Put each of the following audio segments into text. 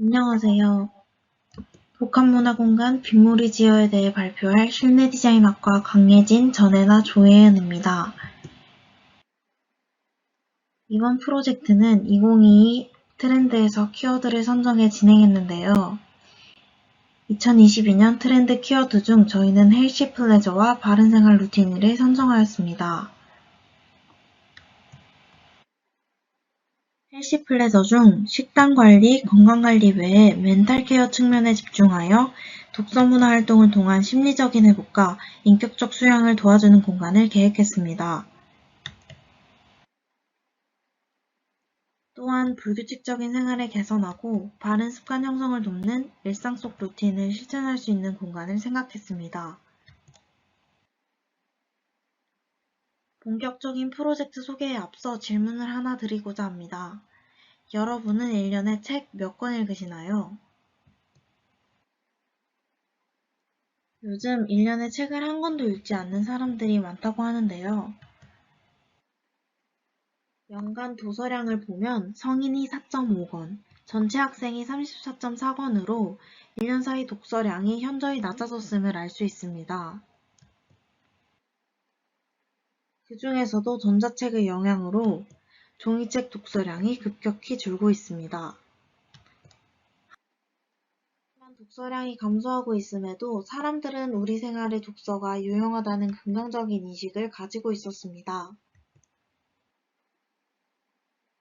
안녕하세요. 복합문화공간 빗물이 지어에 대해 발표할 실내디자인학과 강예진, 전혜나, 조혜은입니다. 이번 프로젝트는 2022 트렌드에서 키워드를 선정해 진행했는데요. 2022년 트렌드 키워드 중 저희는 헬시 플레저와 바른생활 루틴을 선정하였습니다. 헬시 플레저 중 식단관리, 건강관리 외에 멘탈 케어 측면에 집중하여 독서 문화 활동을 통한 심리적인 회복과 인격적 수양을 도와주는 공간을 계획했습니다. 또한 불규칙적인 생활을 개선하고 바른 습관 형성을 돕는 일상 속 루틴을 실천할 수 있는 공간을 생각했습니다. 본격적인 프로젝트 소개에 앞서 질문을 하나 드리고자 합니다. 여러분은 1년에 책 몇 권 읽으시나요? 요즘 1년에 책을 한 권도 읽지 않는 사람들이 많다고 하는데요. 연간 도서량을 보면 성인이 4.5권, 전체 학생이 34.4권으로 1년 사이 독서량이 현저히 낮아졌음을 알 수 있습니다. 그 중에서도 전자책의 영향으로 종이책 독서량이 급격히 줄고 있습니다. 하지만 독서량이 감소하고 있음에도 사람들은 우리 생활에 독서가 유용하다는 긍정적인 인식을 가지고 있었습니다.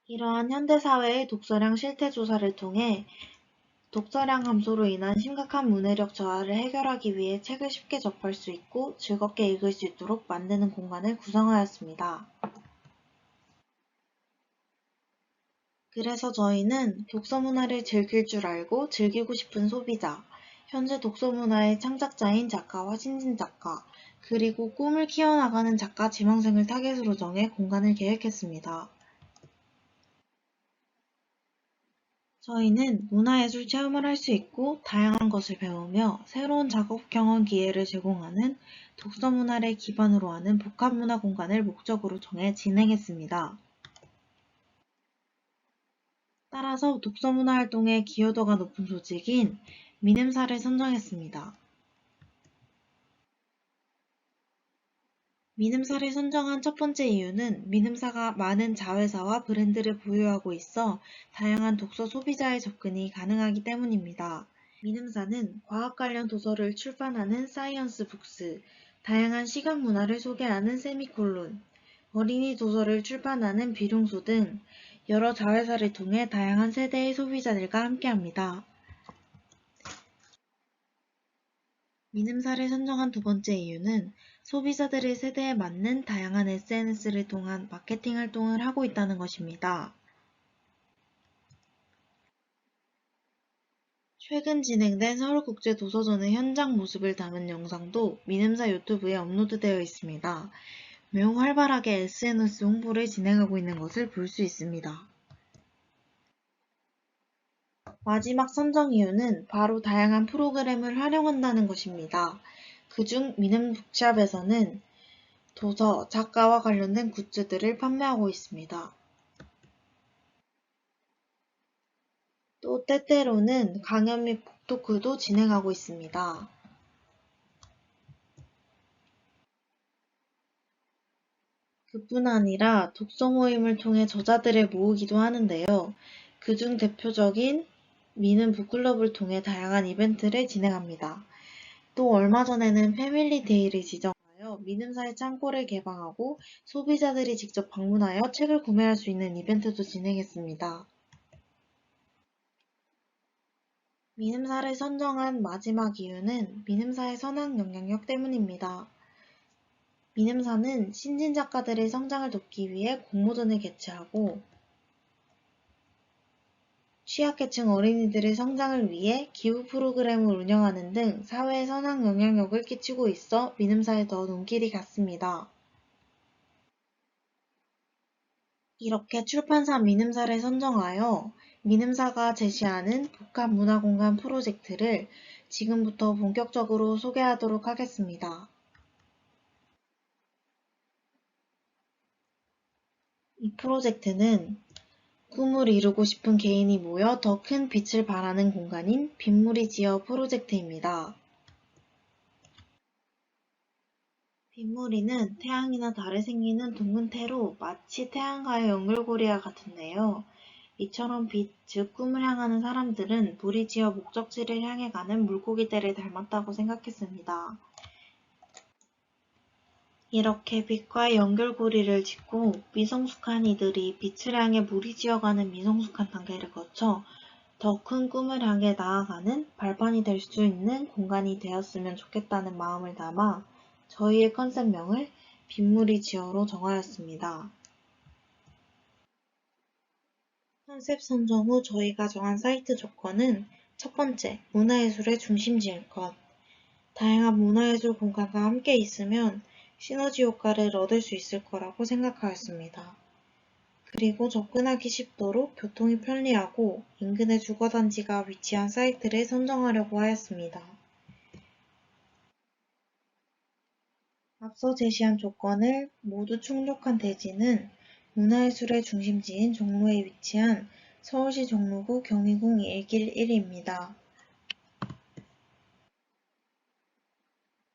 이러한 현대사회의 독서량 실태 조사를 통해 독서량 감소로 인한 심각한 문해력 저하를 해결하기 위해 책을 쉽게 접할 수 있고 즐겁게 읽을 수 있도록 만드는 공간을 구성하였습니다. 그래서 저희는 독서 문화를 즐길 줄 알고 즐기고 싶은 소비자, 현재 독서 문화의 창작자인 작가와 신진 작가, 그리고 꿈을 키워나가는 작가 지망생을 타겟으로 정해 공간을 계획했습니다. 저희는 문화예술 체험을 할 수 있고 다양한 것을 배우며 새로운 작업 경험 기회를 제공하는 독서 문화를 기반으로 하는 복합문화 공간을 목적으로 정해 진행했습니다. 따라서 독서 문화 활동의 기여도가 높은 조직인 미냄사를 선정했습니다. 미냄사를 선정한 첫 번째 이유는 미냄사가 많은 자회사와 브랜드를 보유하고 있어 다양한 독서 소비자의 접근이 가능하기 때문입니다. 미냄사는 과학 관련 도서를 출판하는 사이언스 북스, 다양한 시각 문화를 소개하는 세미콜론, 어린이 도서를 출판하는 비룡소 등 여러 자회사를 통해 다양한 세대의 소비자들과 함께합니다. 미냄사를 선정한 두 번째 이유는 소비자들의 세대에 맞는 다양한 SNS를 통한 마케팅 활동을 하고 있다는 것입니다. 최근 진행된 서울국제도서전의 현장 모습을 담은 영상도 미냄사 유튜브에 업로드되어 있습니다. 매우 활발하게 SNS 홍보를 진행하고 있는 것을 볼 수 있습니다. 마지막 선정 이유는 바로 다양한 프로그램을 활용한다는 것입니다. 그중 미냄북샵에서는 도서, 작가와 관련된 굿즈들을 판매하고 있습니다. 또 때때로는 강연 및 북토크도 진행하고 있습니다. 그뿐 아니라 독서 모임을 통해 저자들을 모으기도 하는데요. 그중 대표적인 미는 북클럽을 통해 다양한 이벤트를 진행합니다. 또 얼마 전에는 패밀리 데이를 지정하여 미는사의 창고를 개방하고 소비자들이 직접 방문하여 책을 구매할 수 있는 이벤트도 진행했습니다. 미음사를 선정한 마지막 이유는 미음사의 선한 영향력 때문입니다. 미음사는 신진 작가들의 성장을 돕기 위해 공모전을 개최하고 취약계층 어린이들의 성장을 위해 기부 프로그램을 운영하는 등 사회에 선한 영향력을 끼치고 있어 미음사에 더 눈길이 갔습니다. 이렇게 출판사 미음사를 선정하여 미음사가 제시하는 복합문화공간 프로젝트를 지금부터 본격적으로 소개하도록 하겠습니다. 이 프로젝트는 꿈을 이루고 싶은 개인이 모여 더 큰 빛을 발하는 공간인 빗물이 지어 프로젝트입니다. 빗무리는 태양이나 달에 생기는 둥근 태로 마치 태양과의 연결고리와 같은데요. 이처럼 빛, 즉 꿈을 향하는 사람들은 물이 지어 목적지를 향해 가는 물고기들을 닮았다고 생각했습니다. 이렇게 빛과의 연결고리를 짓고 미성숙한 이들이 빛을 향해 물이 지어가는 미성숙한 단계를 거쳐 더 큰 꿈을 향해 나아가는 발판이 될 수 있는 공간이 되었으면 좋겠다는 마음을 담아 저희의 컨셉명을 빗물이 지어로 정하였습니다. 컨셉 선정 후 저희가 정한 사이트 조건은 첫 번째, 문화예술의 중심지일 것. 다양한 문화예술 공간과 함께 있으면 시너지 효과를 얻을 수 있을 거라고 생각하였습니다. 그리고 접근하기 쉽도록 교통이 편리하고 인근의 주거단지가 위치한 사이트를 선정하려고 하였습니다. 앞서 제시한 조건을 모두 충족한 대지는 문화예술의 중심지인 종로에 위치한 서울시 종로구 경희궁 일길 1입니다.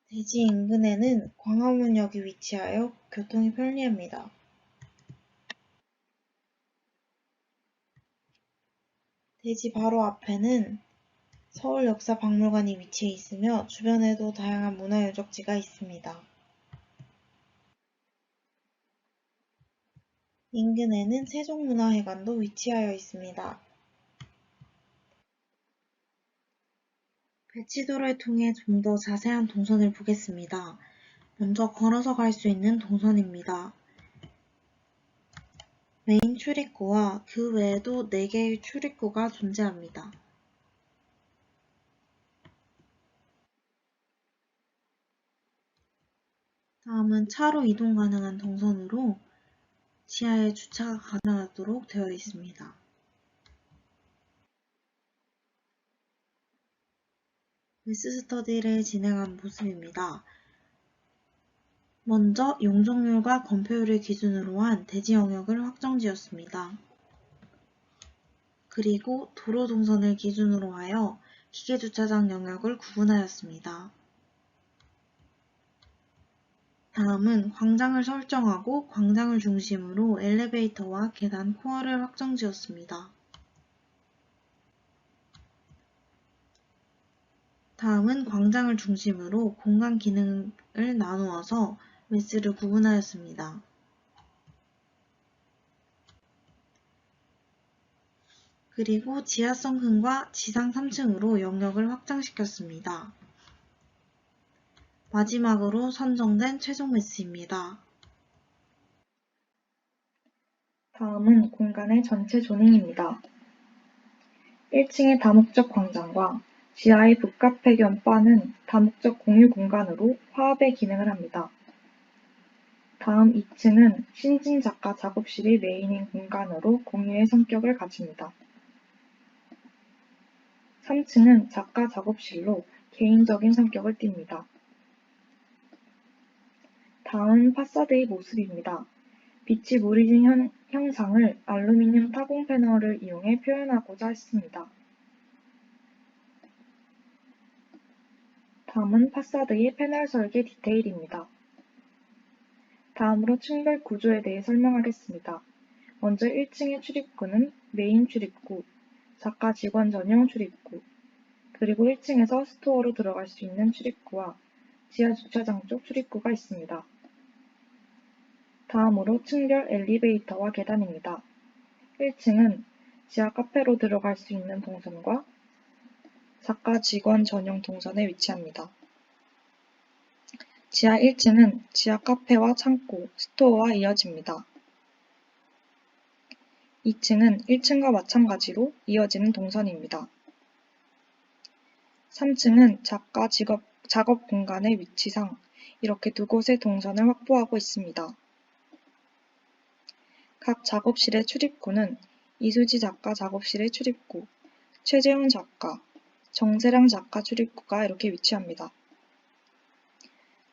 대지 인근에는 광화문역이 위치하여 교통이 편리합니다. 대지 바로 앞에는 서울역사박물관이 위치해 있으며 주변에도 다양한 문화유적지가 있습니다. 인근에는 세종문화회관도 위치하여 있습니다. 배치도를 통해 좀 더 자세한 동선을 보겠습니다. 먼저 걸어서 갈 수 있는 동선입니다. 메인 출입구와 그 외에도 4개의 출입구가 존재합니다. 다음은 차로 이동 가능한 동선으로 지하에 주차가 가능하도록 되어 있습니다. 웨스스터디를 진행한 모습입니다. 먼저 용적률과 건폐율을 기준으로 한 대지 영역을 확정지었습니다. 그리고 도로 동선을 기준으로 하여 기계주차장 영역을 구분하였습니다. 다음은 광장을 설정하고 광장을 중심으로 엘리베이터와 계단 코어를 확정지었습니다. 다음은 광장을 중심으로 공간 기능을 나누어서 매스를 구분하였습니다. 그리고 지하성층과 지상 3층으로 영역을 확장시켰습니다. 마지막으로 선정된 최종 매스입니다. 다음은 공간의 전체 조닝입니다. 1층의 다목적 광장과 지하의 북카페 겸 바는 다목적 공유 공간으로 화합의 기능을 합니다. 다음 2층은 신진 작가 작업실이 메인인 공간으로 공유의 성격을 가집니다. 3층은 작가 작업실로 개인적인 성격을 띱니다. 다음은 파사드의 모습입니다. 빛이 무리진 형상을 알루미늄 타공 패널을 이용해 표현하고자 했습니다. 다음은 파사드의 패널 설계 디테일입니다. 다음으로 층별 구조에 대해 설명하겠습니다. 먼저 1층의 출입구는 메인 출입구, 작가 직원 전용 출입구, 그리고 1층에서 스토어로 들어갈 수 있는 출입구와 지하 주차장 쪽 출입구가 있습니다. 다음으로 층별 엘리베이터와 계단입니다. 1층은 지하 카페로 들어갈 수 있는 동선과 작가 직원 전용 동선에 위치합니다. 지하 1층은 지하 카페와 창고, 스토어와 이어집니다. 2층은 1층과 마찬가지로 이어지는 동선입니다. 3층은 작가 작업 공간의 위치상 이렇게 두 곳의 동선을 확보하고 있습니다. 각 작업실의 출입구는 이수지 작가 작업실의 출입구, 최재훈 작가, 정세랑 작가 출입구가 이렇게 위치합니다.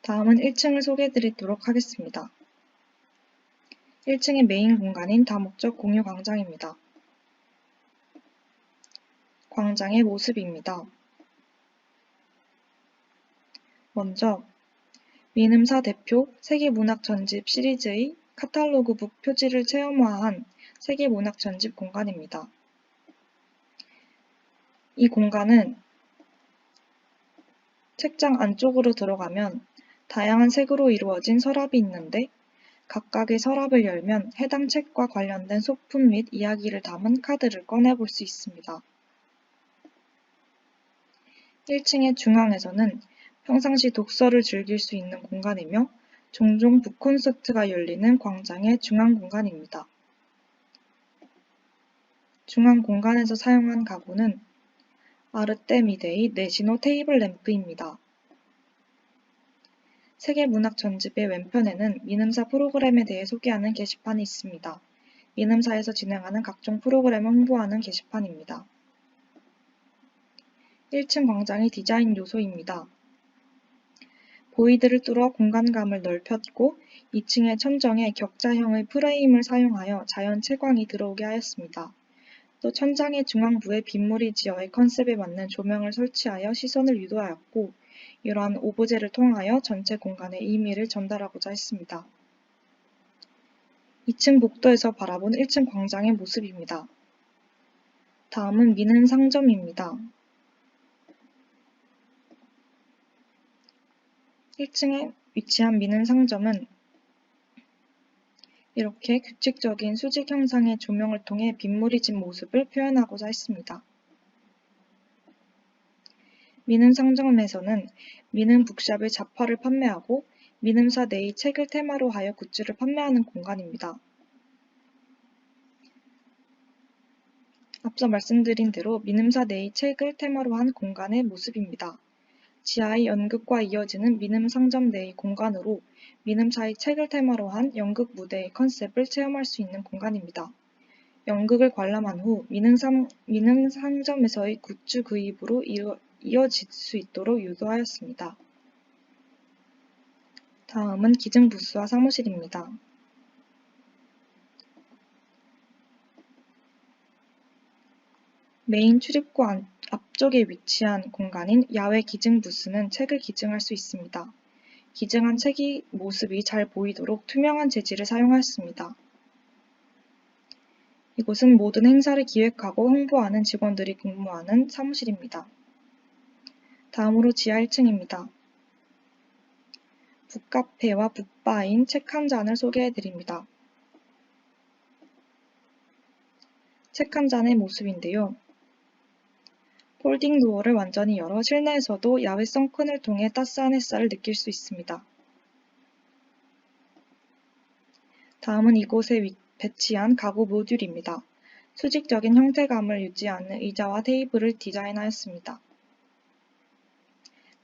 다음은 1층을 소개해드리도록 하겠습니다. 1층의 메인 공간인 다목적 공유 광장입니다. 광장의 모습입니다. 먼저 민음사 대표 세계문학 전집 시리즈의 카탈로그북 표지를 체험화한 세계문학 전집 공간입니다. 이 공간은 책장 안쪽으로 들어가면 다양한 색으로 이루어진 서랍이 있는데 각각의 서랍을 열면 해당 책과 관련된 소품 및 이야기를 담은 카드를 꺼내볼 수 있습니다. 1층의 중앙에서는 평상시 독서를 즐길 수 있는 공간이며 종종 북콘서트가 열리는 광장의 중앙 공간입니다. 중앙 공간에서 사용한 가구는 아르테미데의 네시노 테이블 램프입니다. 세계문학 전집의 왼편에는 민음사 프로그램에 대해 소개하는 게시판이 있습니다. 민음사에서 진행하는 각종 프로그램을 홍보하는 게시판입니다. 1층 광장의 디자인 요소입니다. 보이드를 뚫어 공간감을 넓혔고 2층의 천정에 격자형의 프레임을 사용하여 자연 채광이 들어오게 하였습니다. 또 천장의 중앙부에 빗물이 지어의 컨셉에 맞는 조명을 설치하여 시선을 유도하였고 이러한 오브제를 통하여 전체 공간의 의미를 전달하고자 했습니다. 2층 복도에서 바라본 1층 광장의 모습입니다. 다음은 미는 상점입니다. 1층에 위치한 미는 상점은 이렇게 규칙적인 수직 형상의 조명을 통해 빗물이 진 모습을 표현하고자 했습니다. 미는 상점에서는 미는 북샵의 잡화를 판매하고 민음사 내의 책을 테마로 하여 굿즈를 판매하는 공간입니다. 앞서 말씀드린 대로 민음사 내의 책을 테마로 한 공간의 모습입니다. 지하의 연극과 이어지는 민음 상점 내의 공간으로 민음사의 책을 테마로 한 연극 무대의 컨셉을 체험할 수 있는 공간입니다. 연극을 관람한 후 민음 상점에서의 굿즈 구입으로 이어질 수 있도록 유도하였습니다. 다음은 기증 부스와 사무실입니다. 메인 출입구 앞쪽에 위치한 공간인 야외 기증 부스는 책을 기증할 수 있습니다. 기증한 책의 모습이 잘 보이도록 투명한 재질을 사용하였습니다. 이곳은 모든 행사를 기획하고 홍보하는 직원들이 근무하는 사무실입니다. 다음으로 지하 1층입니다. 북카페와 북바인 책 한 잔을 소개해드립니다. 책 한 잔의 모습인데요. 폴딩 도어를 완전히 열어 실내에서도 야외 선큰을 통해 따스한 햇살을 느낄 수 있습니다. 다음은 이곳에 배치한 가구 모듈입니다. 수직적인 형태감을 유지하는 의자와 테이블을 디자인하였습니다.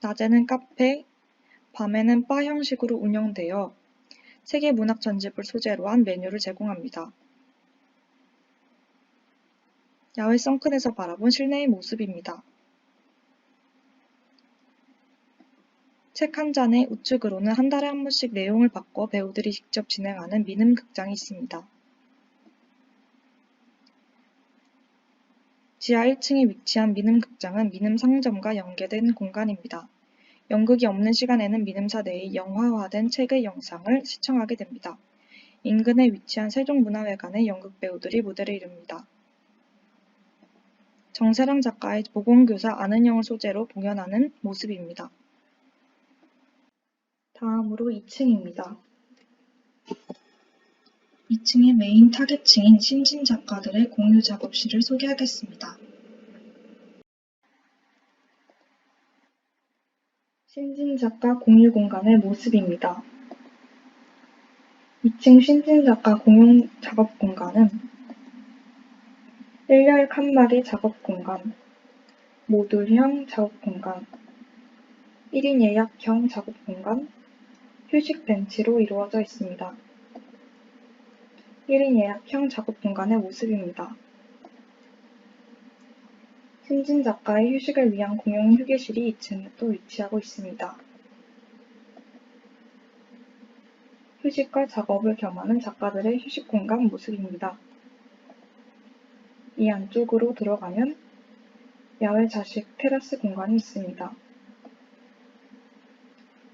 낮에는 카페, 밤에는 바 형식으로 운영되어 세계문학 전집을 소재로 한 메뉴를 제공합니다. 야외 선큰에서 바라본 실내의 모습입니다. 책 한 잔의 우측으로는 한 달에 한 번씩 내용을 바꿔 배우들이 직접 진행하는 미는 극장이 있습니다. 지하 1층에 위치한 미는 극장은 미는 상점과 연계된 공간입니다. 연극이 없는 시간에는 민음사 내의 영화화된 책의 영상을 시청하게 됩니다. 인근에 위치한 세종문화회관의 연극 배우들이 무대를 이룹니다. 정세랑 작가의 보건교사 아는형을 소재로 공연하는 모습입니다. 다음으로 2층입니다. 2층의 메인 타겟층인 신진 작가들의 공유 작업실을 소개하겠습니다. 신진 작가 공유 공간의 모습입니다. 2층 신진 작가 공용 작업 공간은 일렬 칸막이 작업 공간, 모듈형 작업 공간, 1인 예약형 작업 공간, 휴식 벤치로 이루어져 있습니다. 1인 예약형 작업 공간의 모습입니다. 신진 작가의 휴식을 위한 공용 휴게실이 2층에 또 위치하고 있습니다. 휴식과 작업을 겸하는 작가들의 휴식 공간 모습입니다. 이 안쪽으로 들어가면 야외 좌식 테라스 공간이 있습니다.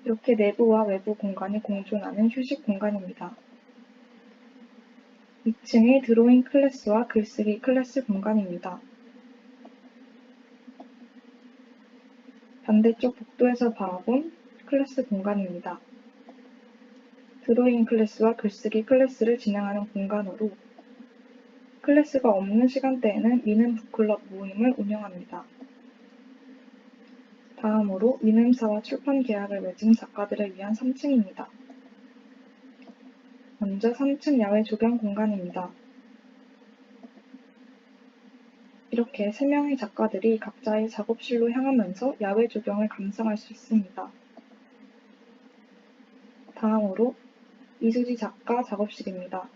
이렇게 내부와 외부 공간이 공존하는 휴식 공간입니다. 2층의 드로잉 클래스와 글쓰기 클래스 공간입니다. 반대쪽 복도에서 바라본 클래스 공간입니다. 드로잉 클래스와 글쓰기 클래스를 진행하는 공간으로 클래스가 없는 시간대에는 미는 북클럽 모임을 운영합니다. 다음으로 미음사와 출판 계약을 맺은 작가들을 위한 3층입니다. 먼저 3층 야외 조경 공간입니다. 이렇게 3명의 작가들이 각자의 작업실로 향하면서 야외 조경을 감상할 수 있습니다. 다음으로 이수지 작가 작업실입니다.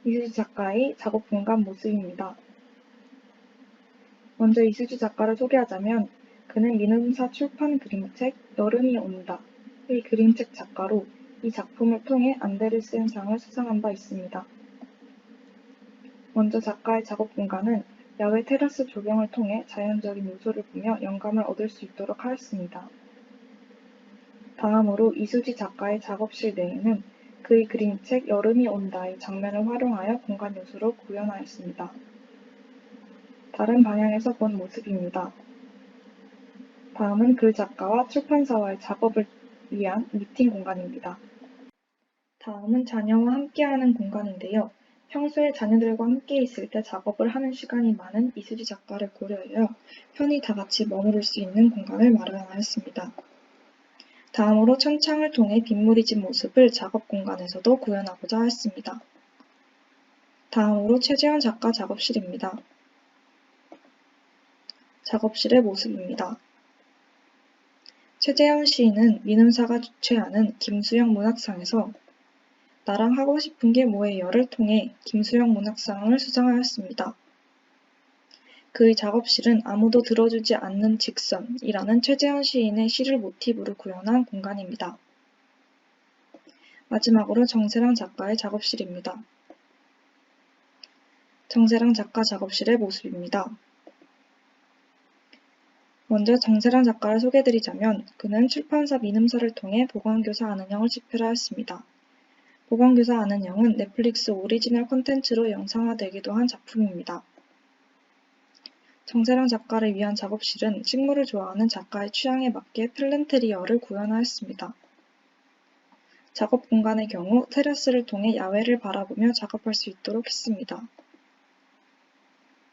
이수지 작가의 작업 공간 모습입니다. 먼저 이수지 작가를 소개하자면 그는 민음사 출판 그림책 여름이 온다의 그림책 작가로 이 작품을 통해 안데르센 상을 수상한 바 있습니다. 먼저 작가의 작업 공간은 야외 테라스 조경을 통해 자연적인 요소를 보며 영감을 얻을 수 있도록 하였습니다. 다음으로 이수지 작가의 작업실 내에는 그의 그림책 여름이 온다의 장면을 활용하여 공간 요소로 구현하였습니다. 다른 방향에서 본 모습입니다. 다음은 글 작가와 출판사와의 작업을 위한 미팅 공간입니다. 다음은 자녀와 함께하는 공간인데요. 평소에 자녀들과 함께 있을 때 작업을 하는 시간이 많은 이수지 작가를 고려하여 편히 다 같이 머무를 수 있는 공간을 마련하였습니다. 다음으로 천창을 통해 빗물이 진 모습을 작업 공간에서도 구현하고자 하였습니다. 다음으로 최재현 작가 작업실입니다. 작업실의 모습입니다. 최재현 시인은 민음사가 주최하는 김수영 문학상에서 나랑 하고 싶은 게 뭐예요를 통해 김수영 문학상을 수상하였습니다. 그의 작업실은 아무도 들어주지 않는 직선이라는 최재현 시인의 시를 모티브로 구현한 공간입니다. 마지막으로 정세랑 작가의 작업실입니다. 정세랑 작가 작업실의 모습입니다. 먼저 정세랑 작가를 소개해드리자면 그는 출판사 민음사를 통해 보건교사 아는형을 집필 하였습니다. 보건교사 아는형은 넷플릭스 오리지널 콘텐츠로 영상화되기도 한 작품입니다. 정세랑 작가를 위한 작업실은 식물을 좋아하는 작가의 취향에 맞게 플랜테리어를 구현하였습니다. 작업 공간의 경우 테라스를 통해 야외를 바라보며 작업할 수 있도록 했습니다.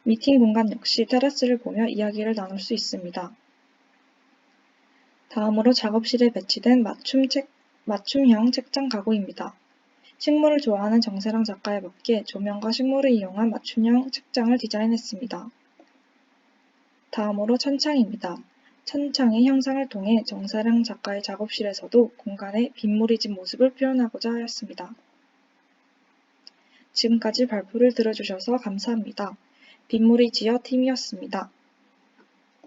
미팅 공간 역시 테라스를 보며 이야기를 나눌 수 있습니다. 다음으로 작업실에 배치된 맞춤형 책장 가구입니다. 식물을 좋아하는 정세랑 작가에 맞게 조명과 식물을 이용한 맞춤형 책장을 디자인했습니다. 다음으로 천창입니다. 천창의 형상을 통해 정세랑 작가의 작업실에서도 공간에 빗물이 진 모습을 표현하고자 하였습니다. 지금까지 발표를 들어주셔서 감사합니다. 빗물이 지어 팀이었습니다.